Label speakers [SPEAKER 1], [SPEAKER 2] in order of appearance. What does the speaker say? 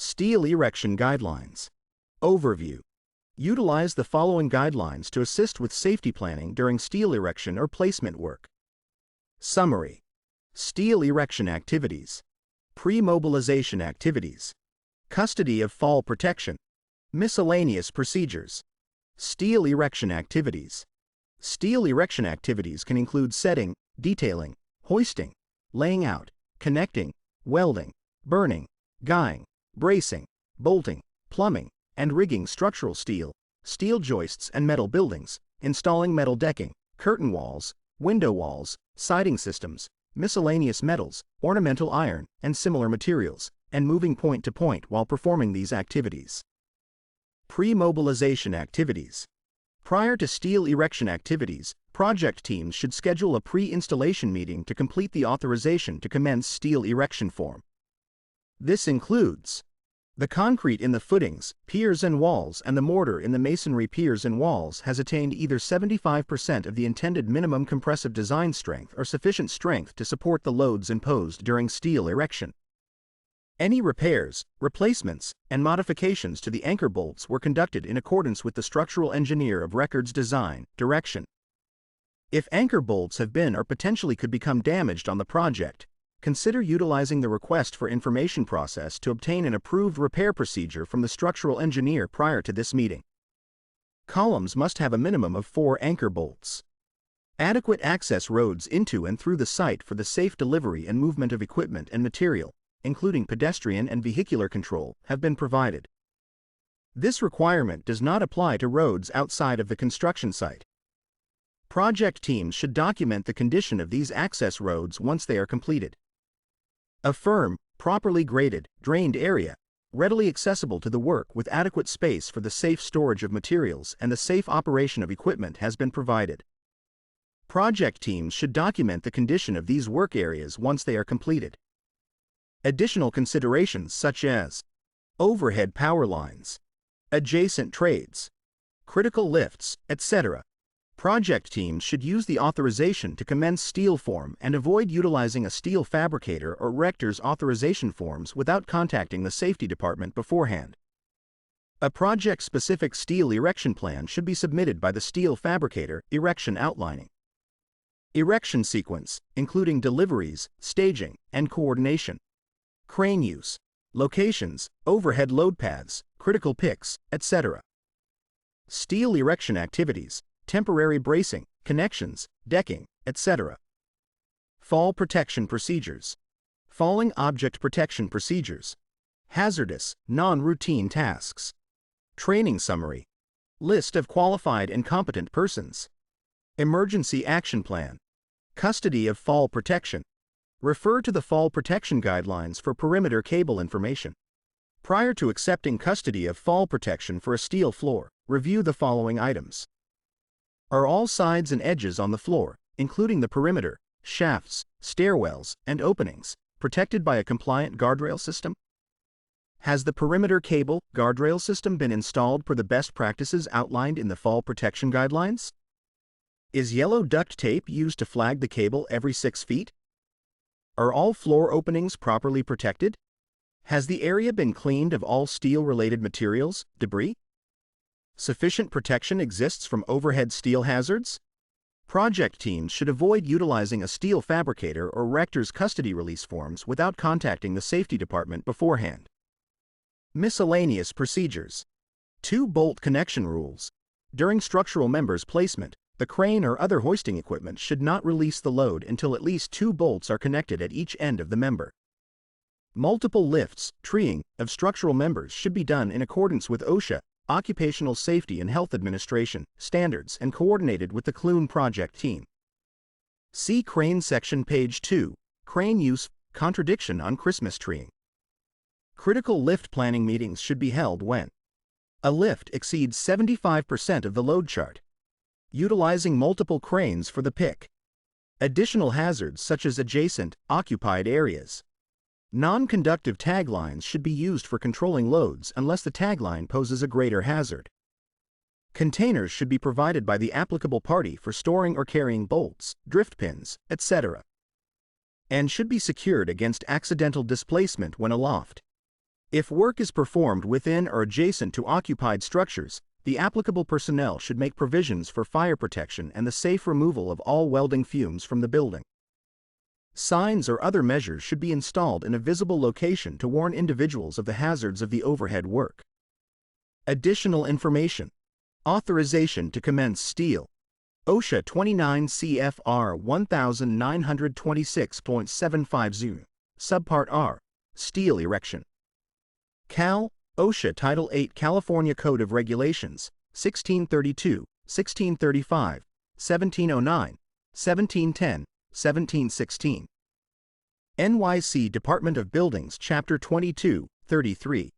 [SPEAKER 1] Steel Erection Guidelines. Overview. Utilize the following guidelines to assist with safety planning during steel erection or placement work. Summary. Steel erection activities. Pre-mobilization activities. Custody of fall protection. Miscellaneous procedures. Steel erection activities. Steel erection activities can include setting, detailing, hoisting, laying out, connecting, welding, burning, guying, bracing, bolting, plumbing, and rigging structural steel, steel joists and metal buildings, installing metal decking, curtain walls, window walls, siding systems, miscellaneous metals, ornamental iron, and similar materials, and moving point to point while performing these activities. Pre-mobilization activities. Prior to steel erection activities, project teams should schedule a pre-installation meeting to complete the authorization to commence steel erection form. This includes the concrete in the footings, piers and walls and the mortar in the masonry piers and walls has attained either 75% of the intended minimum compressive design strength or sufficient strength to support the loads imposed during steel erection. Any repairs, replacements, and modifications to the anchor bolts were conducted in accordance with the structural engineer of record's design, direction. If anchor bolts have been or potentially could become damaged on the project, consider utilizing the request for information process to obtain an approved repair procedure from the structural engineer prior to this meeting. Columns must have a minimum of 4 anchor bolts. Adequate access roads into and through the site for the safe delivery and movement of equipment and material, including pedestrian and vehicular control, have been provided. This requirement does not apply to roads outside of the construction site. Project teams should document the condition of these access roads once they are completed. A firm, properly graded, drained area, readily accessible to the work with adequate space for the safe storage of materials and the safe operation of equipment has been provided. Project teams should document the condition of these work areas once they are completed. Additional considerations such as overhead power lines, adjacent trades, critical lifts, etc. Project teams should use the authorization to commence steel form and avoid utilizing a steel fabricator or erector's authorization forms without contacting the safety department beforehand. A project-specific steel erection plan should be submitted by the steel fabricator, erection outlining. Erection sequence, including deliveries, staging, and coordination. Crane use, locations, overhead load paths, critical picks, etc. Steel erection activities, temporary bracing, connections, decking, etc. Fall protection procedures. Falling object protection procedures. Hazardous, non-routine tasks. Training summary. List of qualified and competent persons. Emergency action plan. Custody of fall protection. Refer to the fall protection guidelines for perimeter cable information. Prior to accepting custody of fall protection for a steel floor, review the following items. Are all sides and edges on the floor, including the perimeter, shafts, stairwells, and openings, protected by a compliant guardrail system? Has the perimeter cable guardrail system been installed per the best practices outlined in the fall protection guidelines? Is yellow duct tape used to flag the cable every 6 feet? Are all floor openings properly protected? Has the area been cleaned of all steel-related materials, debris? Sufficient protection exists from overhead steel hazards? Project teams should avoid utilizing a steel fabricator or erector's custody release forms without contacting the safety department beforehand. Miscellaneous procedures. 2 bolt connection rules. During structural members placement, the crane or other hoisting equipment should not release the load until at least 2 bolts are connected at each end of the member. Multiple lifts, treeing, of structural members should be done in accordance with OSHA, Occupational Safety and Health Administration, standards and coordinated with the Clune project team. See Crane section page 2, Crane use, contradiction on Christmas treeing. Critical lift planning meetings should be held when a lift exceeds 75% of the load chart. Utilizing multiple cranes for the pick. Additional hazards such as adjacent, occupied areas. Non-conductive taglines should be used for controlling loads unless the tagline poses a greater hazard. Containers should be provided by the applicable party for storing or carrying bolts, drift pins, etc. and should be secured against accidental displacement when aloft. If work is performed within or adjacent to occupied structures, the applicable personnel should make provisions for fire protection and the safe removal of all welding fumes from the building. Signs or other measures should be installed in a visible location to warn individuals of the hazards of the overhead work. Additional information. Authorization to commence steel. OSHA 29 CFR 1926.750, Subpart R, Steel Erection. Cal. OSHA Title 8 California Code of Regulations, 1632, 1635, 1709, 1710, 1716. NYC Department of Buildings Chapter 22, 33.